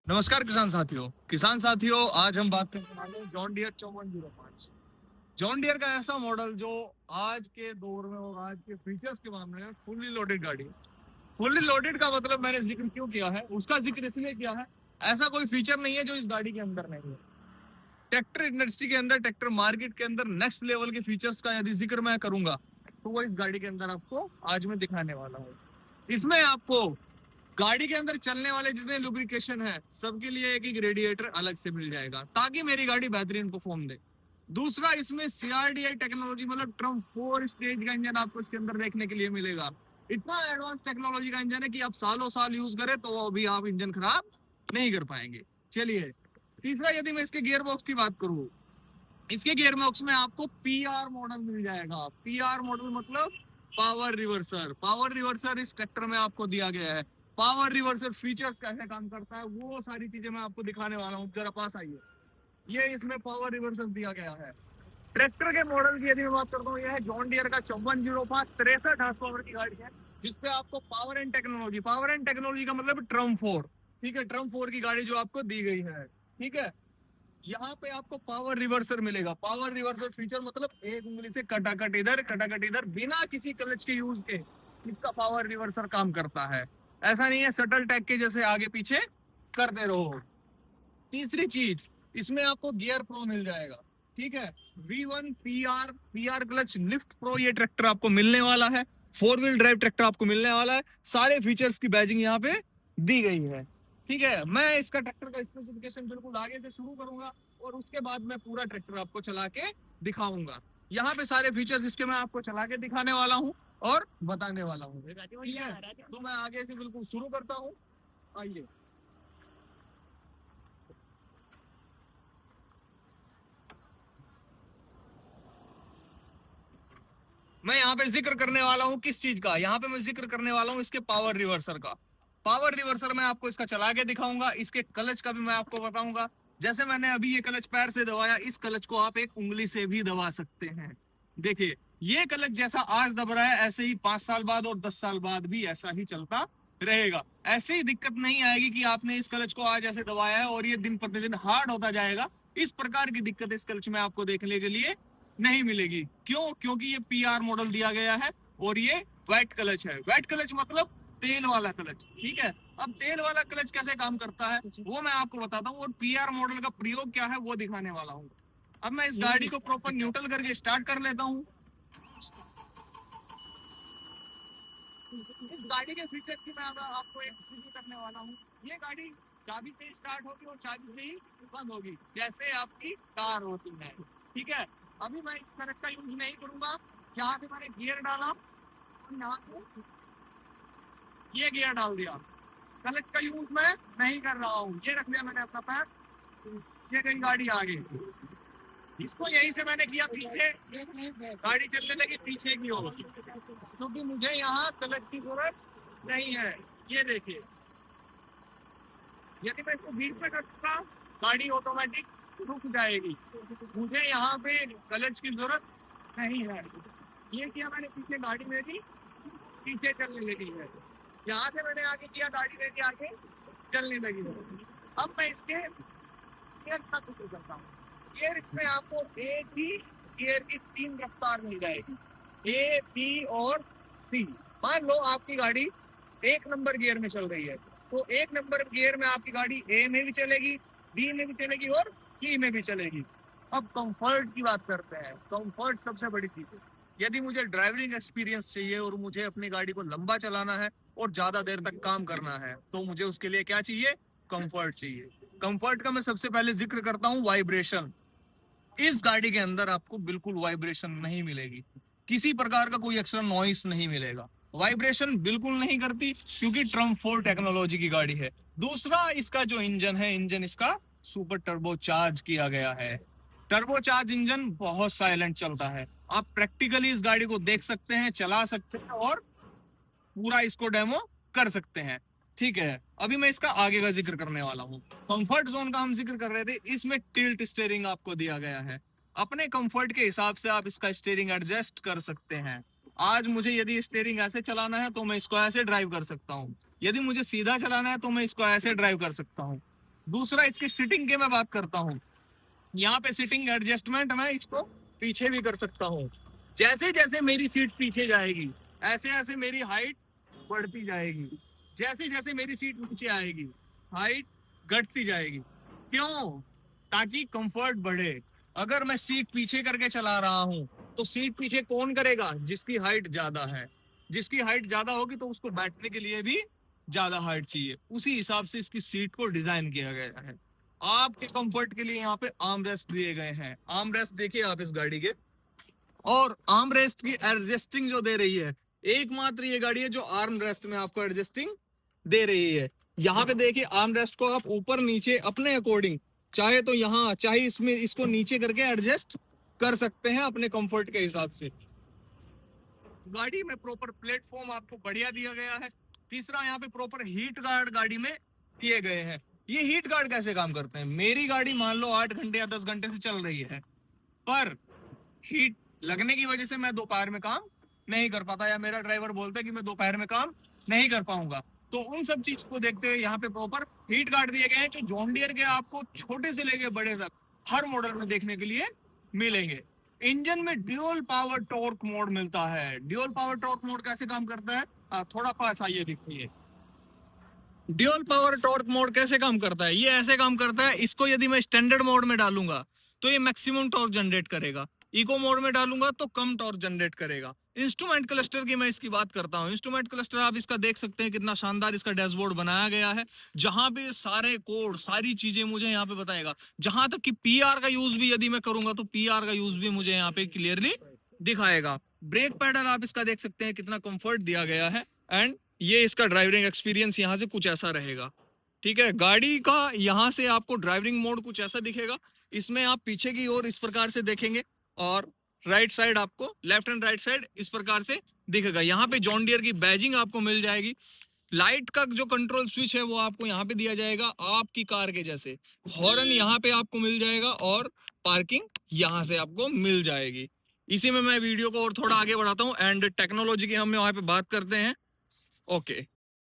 नमस्कार किसान साथियों, आज हम बात करने वाले हैं जॉन डियर 5405। जॉन डियर का ऐसा मॉडल जो आज के दौर में और आज के फीचर्स के मामले में फुल्ली लोडेड गाड़ी है। फुल्ली लोडेड का मतलब मैंने जिक्र क्यों किया है, उसका जिक्र इसलिए किया है, ऐसा कोई फीचर नहीं है जो इस गाड़ी के अंदर नहीं है। ट्रैक्टर इंडस्ट्री के अंदर, ट्रैक्टर मार्केट के अंदर नेक्स्ट लेवल के फीचर्स का यदि जिक्र मैं करूंगा तो वो इस गाड़ी के अंदर आपको आज मैं दिखाने वाला हूँ। इसमें आपको गाड़ी के अंदर चलने वाले जितने लुब्रिकेशन है सबके लिए एक एक रेडिएटर अलग से मिल जाएगा ताकि मेरी गाड़ी बेहतरीन परफॉर्म दे। दूसरा, इसमें सीआरडीआई टेक्नोलॉजी मतलब ट्रम्प 4 स्टेज का इंजन आपको इसके अंदर देखने के लिए मिलेगा। इतना एडवांस टेक्नोलॉजी का इंजन है कि आप सालों साल यूज करें तो अभी आप इंजन खराब नहीं कर पाएंगे। चलिए, तीसरा, यदि मैं इसके गियर बॉक्स की बात करूं, इसके गियर बॉक्स में आपको पीआर मॉडल मिल जाएगा। पीआर मॉडल मतलब पावर रिवर्सर। पावर रिवर्सर इस ट्रैक्टर में आपको दिया गया है। पावर रिवर्सर फीचर्स कैसे काम करता है वो सारी चीजें मैं आपको दिखाने वाला हूँ, जरा पास आइए। ये इसमें पावर रिवर्सर दिया गया है। ट्रैक्टर के मॉडल की यदि मैं बात करता हूँ, यह है जॉन डियर का 5405 63 हार्स पावर की गाड़ी है, जिसपे आपको पावर एंड टेक्नोलॉजी का मतलब ट्रम्प 4, ठीक है, ट्रम्प 4 की गाड़ी जो आपको दी गई है, ठीक है। यहाँ पे आपको पावर रिवर्सर मिलेगा। पावर रिवर्सर फीचर मतलब एक उंगली से कटाकट इधर बिना किसी क्लच के यूज के इसका पावर रिवर्सर काम करता है। ऐसा नहीं है सटल टैग के जैसे आगे पीछे करते रहो। तीसरी चीज, इसमें आपको गियर प्रो मिल जाएगा, ठीक है। V1 PR clutch lift pro ये ट्रैक्टर आपको मिलने वाला है। 4 व्हील ड्राइव ट्रैक्टर आपको मिलने वाला है। सारे फीचर्स की बैजिंग यहाँ पे दी गई है, ठीक है। मैं इसका ट्रैक्टर का स्पेसिफिकेशन बिल्कुल आगे से शुरू करूंगा और उसके बाद मैं पूरा ट्रैक्टर आपको चला के दिखाऊंगा। यहाँ पे सारे फीचर्स इसके मैं आपको चला के दिखाने वाला हूँ और बताने वाला हूँ, ठीक है। तो मैं आगे से बिल्कुल शुरू करता हूँ, आइए। मैं यहाँ पे जिक्र करने वाला हूँ किस चीज का, यहाँ पे मैं जिक्र करने वाला हूँ इसके पावर रिवर्सर का। पावर रिवर्सर मैं आपको इसका चला के दिखाऊंगा, इसके क्लच का भी मैं आपको बताऊंगा। जैसे मैंने अभी ये क्लच पैर से दबाया, इस क्लच को आप एक उंगली से भी दबा सकते हैं। देखिए, ये क्लच जैसा आज दब रहा है ऐसे ही 5 साल बाद और 10 साल बाद भी ऐसा ही चलता रहेगा। ऐसे ही दिक्कत नहीं आएगी कि आपने इस क्लच को आज ऐसे दबाया है और ये दिन प्रतिदिन हार्ड होता जाएगा। इस प्रकार की दिक्कत इस क्लच में आपको देखने के लिए नहीं मिलेगी। क्यों? क्योंकि ये पीआर मॉडल दिया गया है और ये वेट क्लच है। वेट क्लच मतलब तेल वाला क्लच, ठीक है। अब तेल वाला क्लच कैसे काम करता है वो मैं आपको बताता हूँ और पीआर मॉडल का प्रयोग क्या है वो दिखाने वाला हूँ। अब मैं इस गाड़ी को प्रॉपर न्यूट्रल करके स्टार्ट कर लेता हूँ। इस गाड़ी के फीचर की मैं आपको एक रिव्यू करने वाला हूँ। ये गाड़ी चाबी से स्टार्ट होगी और चाबी से ही बंद होगी, जैसे आपकी कार होती है, ठीक है। अभी मैं इस क्लच का यूज नहीं करूंगा। यहाँ से मैंने गियर डाला और यहाँ से ये गियर डाल दिया। क्लच का यूज मैं नहीं कर रहा हूँ, ये रख दिया मैंने अपना पैर, ये गई गाड़ी आगे। इसको यहीं से मैंने किया पीछे, गाड़ी चलने लगी पीछे की ओर, क्योंकि मुझे यहाँ क्लच की जरूरत नहीं है। ये देखिए, यदि मैं इसको बीच में करता गाड़ी ऑटोमेटिक रुक जाएगी। मुझे यहाँ पे क्लच की जरूरत नहीं है। ये किया मैंने पीछे, गाड़ी मेरी पीछे चलने लगी है। यहाँ से मैंने आगे किया, गाड़ी मेरी आगे चलने लगी है। अब मैं इसके गियर का कुछ करता हूँ। गियर इसमें आपको ए बी गियर की 3 रफ्तार मिल जाएगी, ए बी और सी। मान लो आपकी गाड़ी 1 नंबर गियर में चल रही है तो 1 नंबर गियर में आपकी गाड़ी ए में भी चलेगी, बी में भी चलेगी और सी में भी चलेगी। अब कंफर्ट की बात करते हैं। कंफर्ट सबसे बड़ी चीज है। यदि मुझे ड्राइविंग एक्सपीरियंस चाहिए और मुझे अपनी गाड़ी को लंबा चलाना है और ज्यादा देर तक काम करना है तो मुझे उसके लिए क्या चाहिए? कंफर्ट चाहिए। कंफर्ट का मैं सबसे पहले जिक्र करता हूँ वाइब्रेशन। इस गाड़ी के अंदर आपको बिल्कुल वाइब्रेशन नहीं मिलेगी, किसी प्रकार का कोई एक्स्ट्रा नॉइस नहीं मिलेगा। वाइब्रेशन बिल्कुल नहीं करती क्योंकि ट्रम्प 4 टेक्नोलॉजी की गाड़ी है। दूसरा, इसका जो इंजन है, इंजन इसका सुपर टर्बो चार्ज किया गया है। टर्बो चार्ज इंजन बहुत साइलेंट चलता है। आप प्रैक्टिकली इस गाड़ी को देख सकते हैं, चला सकते हैं और पूरा इसको डेमो कर सकते हैं, ठीक है। अभी मैं इसका आगे का जिक्र करने वाला हूँ। कंफर्ट जोन का हम जिक्र कर रहे थे, इसमें टिल्ट स्टीयरिंग आपको दिया गया है। अपने कंफर्ट के हिसाब से आप इसका स्टीयरिंग एडजस्ट कर सकते हैं। आज मुझे यदि स्टीयरिंग ऐसे चलाना है तो मैं इसको ऐसे ड्राइव कर सकता हूँ, यदि मुझे सीधा चलाना है तो मैं इसको ऐसे ड्राइव कर सकता हूँ। दूसरा इसके सीटिंग के मैं बात करता हूँ। यहाँ पे सीटिंग एडजस्टमेंट मैं इसको पीछे भी कर सकता हूँ। जैसे जैसे मेरी सीट पीछे जाएगी ऐसे ऐसे मेरी हाइट बढ़ती जाएगी, जैसे जैसे मेरी सीट नीचे आएगी हाइट घटती जाएगी। क्यों? ताकि कंफर्ट बढ़े। अगर मैं सीट पीछे करके चला रहा हूँ तो सीट पीछे कौन करेगा? जिसकी हाइट ज्यादा है। जिसकी हाइट ज्यादा होगी तो उसको बैठने के लिए भी ज्यादा हाइट चाहिए। उसी हिसाब से इसकी सीट को डिजाइन किया गया है। आपके कंफर्ट के लिए यहाँ पे आर्म रेस्ट दिए गए हैं। आर्म रेस्ट देखिए आप इस गाड़ी के, और आर्म रेस्ट की एडजस्टिंग जो दे रही है, एकमात्र ये गाड़ी है जो आर्म रेस्ट में आपको एडजस्टिंग दे रही है। यहाँ पे देखिए आर्म रेस्ट को आप ऊपर नीचे अपने अकॉर्डिंग चाहे तो यहाँ चाहे इसमें इसको नीचे करके एडजस्ट कर सकते हैं अपने कंफर्ट के हिसाब से। गाड़ी में प्रॉपर प्लेटफॉर्म आपको बढ़िया दिया गया है। तीसरा, यहाँ पे प्रॉपर हीट गार्ड गाड़ी में दिए गए हैं। ये हीट गार्ड कैसे काम करते हैं? मेरी गाड़ी मान लो 8 घंटे या 10 घंटे से चल रही है, पर हीट लगने की वजह से मैं दोपहर में काम नहीं कर पाता, या मेरा ड्राइवर बोलता है कि मैं दोपहर में काम नहीं कर पाऊंगा। तो उन सब चीज को देखते हुए यहाँ पे प्रॉपर हीट गार्ड दिए गए हैं, जो जॉन डियर के आपको छोटे से लेके बड़े तक हर मॉडल में देखने के लिए मिलेंगे। इंजन में ड्यूल पावर टॉर्क मोड मिलता है। ड्यूल पावर टॉर्क मोड कैसे काम करता है? थोड़ा पास आइए दिखिए। ड्यूल पावर टॉर्क मोड कैसे काम करता है? ये ऐसे काम करता है, इसको यदि मैं स्टैंडर्ड मोड में डालूंगा तो ये मैक्सिमम टॉर्क जनरेट करेगा, इको मोड में डालूंगा तो कम टॉर्क जनरेट करेगा। इंस्ट्रूमेंट क्लस्टर की मैं इसकी बात करता हूँ। इंस्ट्रूमेंट क्लस्टर आप इसका देख सकते हैं, कितना शानदार इसका डैशबोर्ड बनाया गया है, जहां पे सारे कोड सारी चीजें मुझे यहाँ पे बताएगा। जहां तक कि पीआर का यूज भी यदि मैं करूंगा तो पीआर का यूज भी मुझे यहाँ पे क्लियरली दिखाएगा। ब्रेक पैडल आप इसका देख सकते हैं, कितना कंफर्ट दिया गया है। एंड ये इसका ड्राइविंग एक्सपीरियंस यहाँ से कुछ ऐसा रहेगा। ठीक है, गाड़ी का यहाँ से आपको ड्राइविंग मोड कुछ ऐसा दिखेगा। इसमें आप पीछे की ओर इस प्रकार से देखेंगे, और राइट साइड आपको लेफ्ट एंड राइट साइड इस प्रकार से दिखेगा। यहाँ पे जॉन डियर की बैजिंग आपको मिल जाएगी। लाइट का जो कंट्रोल स्विच है वो आपको यहाँ पे दिया जाएगा, आपकी कार के जैसे। हॉर्न यहाँ पे आपको मिल जाएगा, और पार्किंग यहाँ से आपको मिल जाएगी। इसी में मैं वीडियो को और थोड़ा आगे बढ़ाता हूँ, एंड टेक्नोलॉजी की हम यहाँ पे बात करते हैं। ओके।